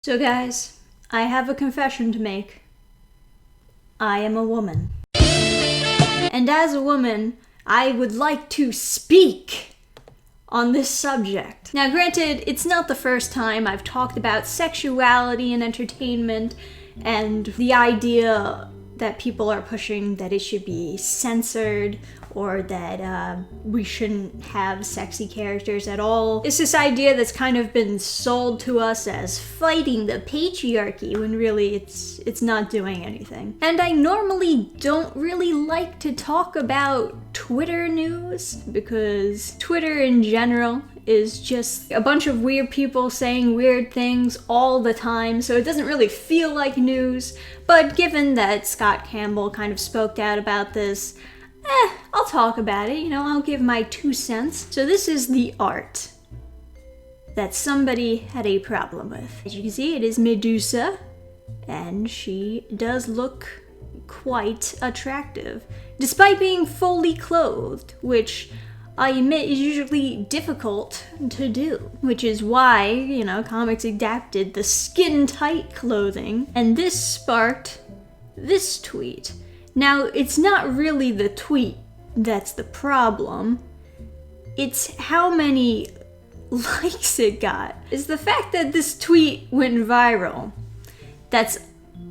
So guys, I have a confession to make. I am a woman. And as a woman, I would like to speak on this subject. Now granted, it's not the first time I've talked about sexuality in entertainment and the idea that people are pushing that it should be censored or that we shouldn't have sexy characters at all. It's this idea that's kind of been sold to us as fighting the patriarchy when really it's not doing anything. And I normally don't really like to talk about Twitter news because Twitter in general is just a bunch of weird people saying weird things all the time, so it doesn't really feel like news. But given that Scott Campbell kind of spoke out about this, I'll talk about it, I'll give my 2 cents. So this is the art that somebody had a problem with. As you can see, it is Medusa, and she does look quite attractive, despite being fully clothed, which I admit is usually difficult to do, which is why, comics adapted the skin-tight clothing, and this sparked this tweet. Now, it's not really the tweet that's the problem, it's how many likes it got. It's the fact that this tweet went viral that's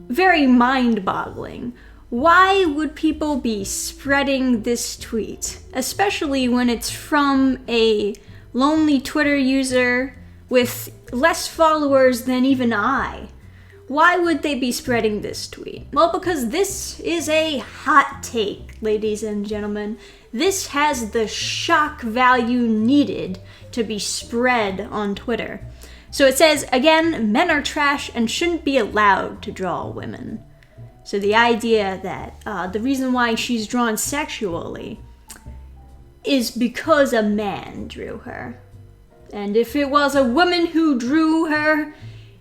very mind-boggling. Why would people be spreading this tweet? Especially when it's from a lonely Twitter user with less followers than even I. Why would they be spreading this tweet? Well, because this is a hot take, ladies and gentlemen. This has the shock value needed to be spread on Twitter. So it says, again, men are trash and shouldn't be allowed to draw women. So the idea that the reason why she's drawn sexually is because a man drew her. And if it was a woman who drew her,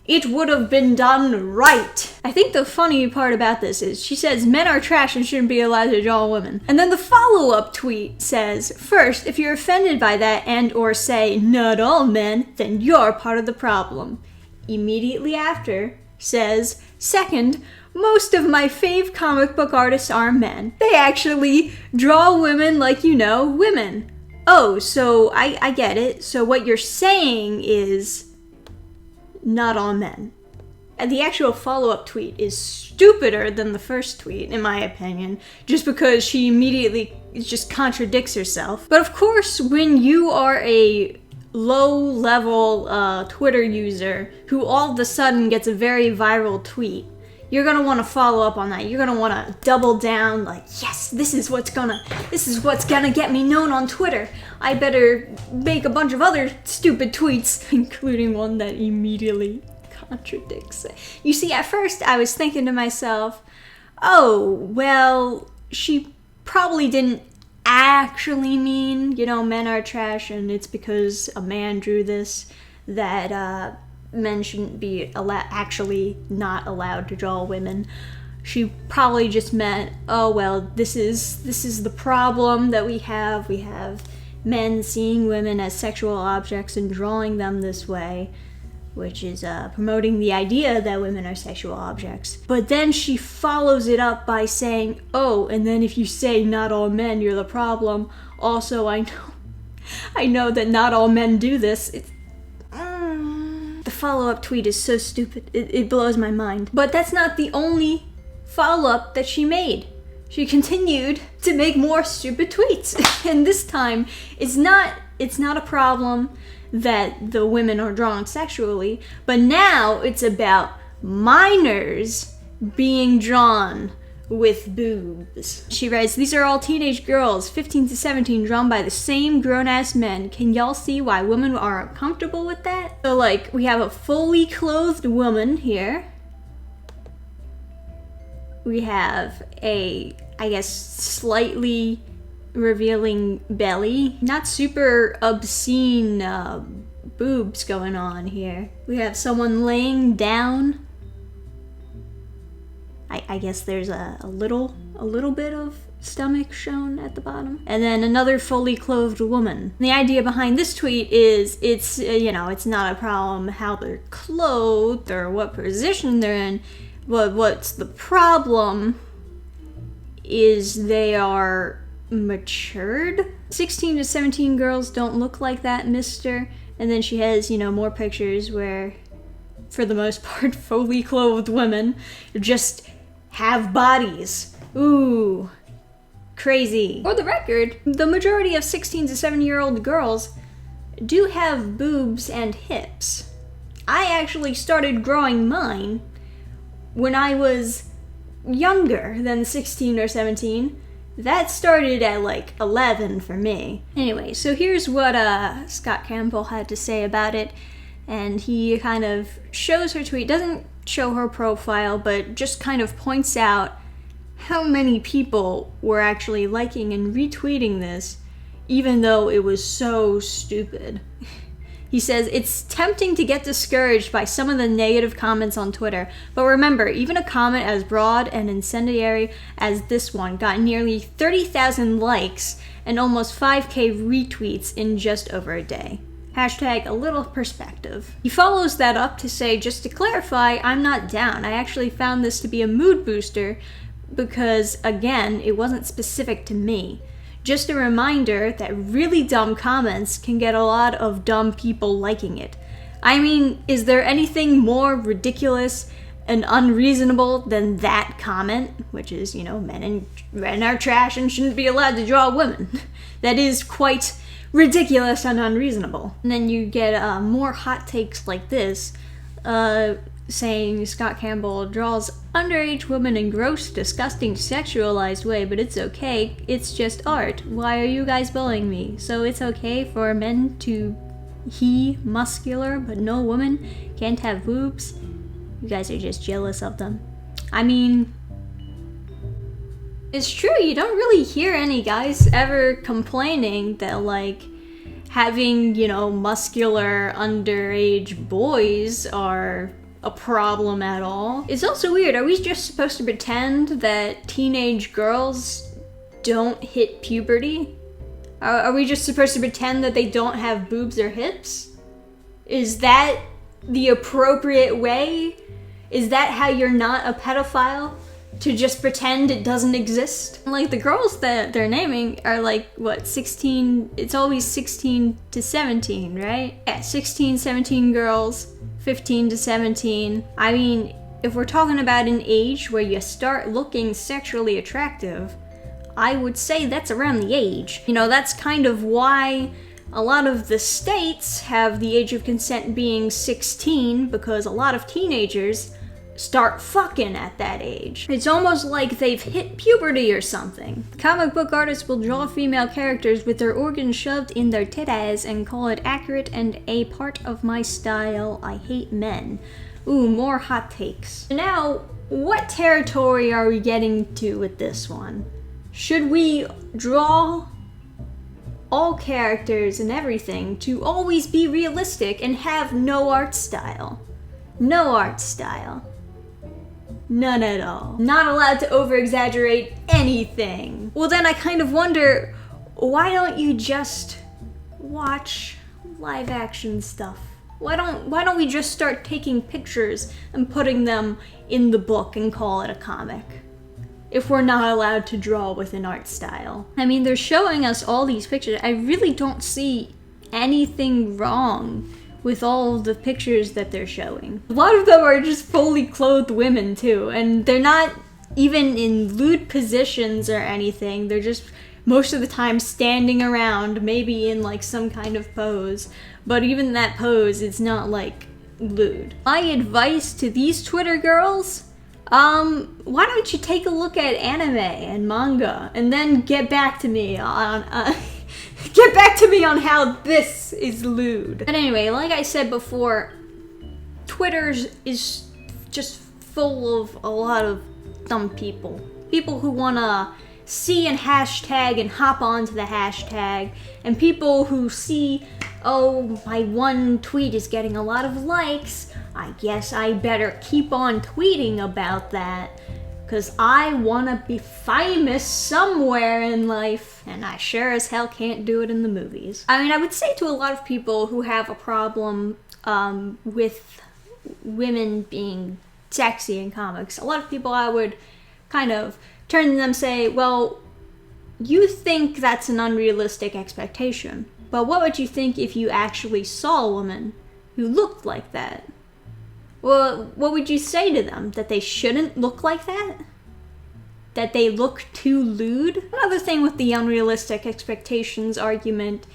it would have been done right. I think the funny part about this is she says men are trash and shouldn't be allowed to draw women. And then the follow-up tweet says, first, if you're offended by that and or say not all men, then you're part of the problem. Immediately after says, second, most of my fave comic book artists are men. They actually draw women like women. Oh, so I get it. So what you're saying is not all men. And the actual follow-up tweet is stupider than the first tweet, in my opinion, just because she immediately just contradicts herself. But of course, when you are a low-level Twitter user who all of a sudden gets a very viral tweet, you're gonna want to follow up on that. You're gonna want to double down, like, yes, this is what's gonna get me known on Twitter. I better make a bunch of other stupid tweets, including one that immediately contradicts it. You see, at first I was thinking to myself, oh, well, she probably didn't actually mean, men are trash and it's because a man drew this that men shouldn't be actually not allowed to draw women. She probably just meant, oh well, this is the problem that we have. We have men seeing women as sexual objects and drawing them this way, which is promoting the idea that women are sexual objects. But then she follows it up by saying, oh, and then if you say not all men, you're the problem. Also, I know that not all men do this. The follow-up tweet is so stupid, it blows my mind. But that's not the only follow-up that she made. She continued to make more stupid tweets. And this time, it's not a problem that the women are drawn sexually, but now it's about minors being drawn with boobs. She writes, these are all teenage girls, 15 to 17, drawn by the same grown-ass men. Can y'all see why women are uncomfortable with that? So we have a fully clothed woman here. We have a, I guess, slightly revealing belly. Not super obscene boobs going on here. We have someone laying down. I guess there's a little bit of stomach shown at the bottom. And then another fully clothed woman. The idea behind this tweet is it's not a problem how they're clothed or what position they're in, but what's the problem is they are matured. 16 to 17 girls don't look like that, mister. And then she has, more pictures where, for the most part, fully clothed women just have bodies. Ooh, crazy. For the record, the majority of 16 to 17-year-old girls do have boobs and hips. I actually started growing mine when I was younger than 16 or 17. That started at like 11 for me. Anyway, so here's what Scott Campbell had to say about it. And he kind of shows her tweet, doesn't show her profile, but just kind of points out how many people were actually liking and retweeting this, even though it was so stupid. He says, it's tempting to get discouraged by some of the negative comments on Twitter, but remember, even a comment as broad and incendiary as this one got nearly 30,000 likes and almost 5K retweets in just over a day. Hashtag a little perspective. He follows that up to say, just to clarify, I'm not down. I actually found this to be a mood booster because, again, it wasn't specific to me. Just a reminder that really dumb comments can get a lot of dumb people liking it. I mean, is there anything more ridiculous and unreasonable than that comment? Which is, men are trash and shouldn't be allowed to draw women. That is quite ridiculous and unreasonable. And then you get more hot takes like this, saying Scott Campbell draws underage women in gross, disgusting, sexualized way, but it's okay, it's just art. Why are you guys bullying me? So it's okay for men to he muscular, but no woman can't have boobs? You guys are just jealous of them. I mean, it's true, you don't really hear any guys ever complaining that, like, having, muscular underage boys are a problem at all. It's also weird, are we just supposed to pretend that teenage girls don't hit puberty? Are we just supposed to pretend that they don't have boobs or hips? Is that the appropriate way? Is that how you're not a pedophile? To just pretend it doesn't exist? Like, the girls that they're naming are like, 16, it's always 16 to 17, right? Yeah, 16, 17 girls, 15 to 17. I mean, if we're talking about an age where you start looking sexually attractive, I would say that's around the age. That's kind of why a lot of the states have the age of consent being 16, because a lot of teenagers start fucking at that age. It's almost like they've hit puberty or something. Comic book artists will draw female characters with their organs shoved in their titties and call it accurate and a part of my style. I hate men. Ooh, more hot takes. Now, what territory are we getting to with this one? Should we draw all characters and everything to always be realistic and have no art style? No art style. None at all. Not allowed to over-exaggerate anything. Well, then I kind of wonder, why don't you just watch live action stuff? Why don't we just start taking pictures and putting them in the book and call it a comic? If we're not allowed to draw with an art style. I mean, they're showing us all these pictures. I really don't see anything wrong with all of the pictures that they're showing. A lot of them are just fully clothed women too, and they're not even in lewd positions or anything. They're just most of the time standing around, maybe in like some kind of pose, but even that pose, it's not like lewd. My advice to these Twitter girls, why don't you take a look at anime and manga and then get back to me on how this is lewd. But anyway, like I said before, Twitter is just full of a lot of dumb people. People who wanna see a hashtag and hop onto the hashtag, and people who see, oh, my one tweet is getting a lot of likes, I guess I better keep on tweeting about that. Because I want to be famous somewhere in life, and I sure as hell can't do it in the movies. I mean, I would say to a lot of people who have a problem with women being sexy in comics, a lot of people I would kind of turn to them and say, well, you think that's an unrealistic expectation, but what would you think if you actually saw a woman who looked like that? Well, what would you say to them? That they shouldn't look like that? That they look too lewd? Another thing with the unrealistic expectations argument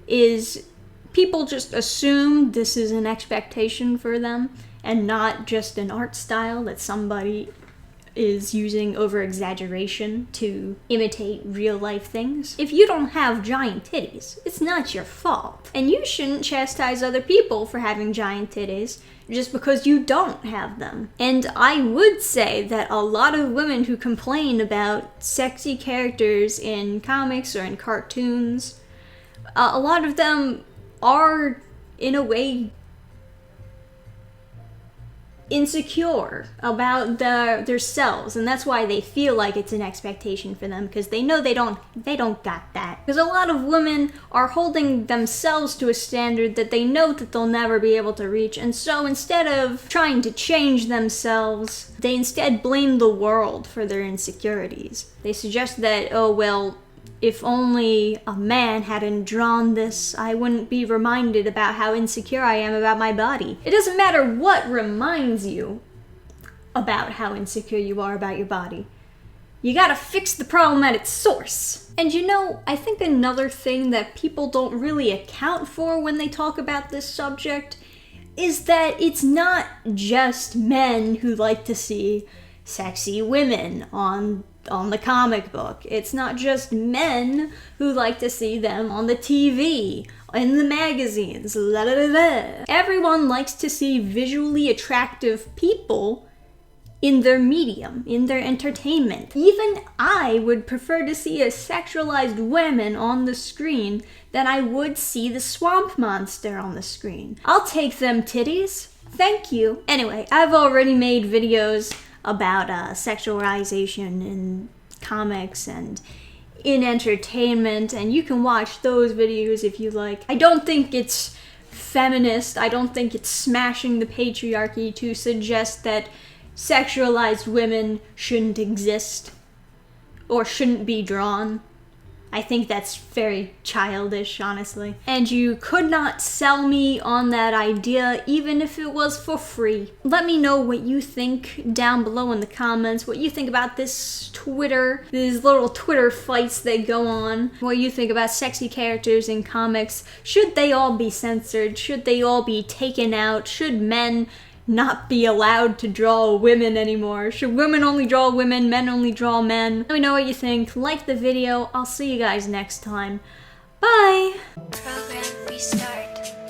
is people just assume this is an expectation for them and not just an art style that somebody is using over-exaggeration to imitate real-life things. If you don't have giant titties, it's not your fault. And you shouldn't chastise other people for having giant titties just because you don't have them. And I would say that a lot of women who complain about sexy characters in comics or in cartoons, a lot of them are, in a way, insecure about their selves, and that's why they feel like it's an expectation for them, because they know they don't got that. Because a lot of women are holding themselves to a standard that they know that they'll never be able to reach, and so instead of trying to change themselves, they instead blame the world for their insecurities. They suggest that, oh well, if only a man hadn't drawn this, I wouldn't be reminded about how insecure I am about my body. It doesn't matter what reminds you about how insecure you are about your body. You gotta fix the problem at its source. And you know, I think another thing that people don't really account for when they talk about this subject is that it's not just men who like to see sexy women on the comic book. It's not just men who like to see them on the TV, in the magazines, Everyone likes to see visually attractive people in their medium, in their entertainment. Even I would prefer to see a sexualized woman on the screen than I would see the swamp monster on the screen. I'll take them titties. Thank you. Anyway, I've already made videos about sexualization in comics and in entertainment, and you can watch those videos if you like. I don't think it's feminist, I don't think it's smashing the patriarchy to suggest that sexualized women shouldn't exist or shouldn't be drawn. I think that's very childish, honestly. And you could not sell me on that idea even if it was for free. Let me know what you think down below in the comments, what you think about this Twitter, these little Twitter fights that go on, what you think about sexy characters in comics. Should they all be censored? Should they all be taken out? Should men not be allowed to draw women anymore? Should women only draw women, men only draw men? Let me know what you think. Like the video. I'll see you guys next time. Bye! Program restart.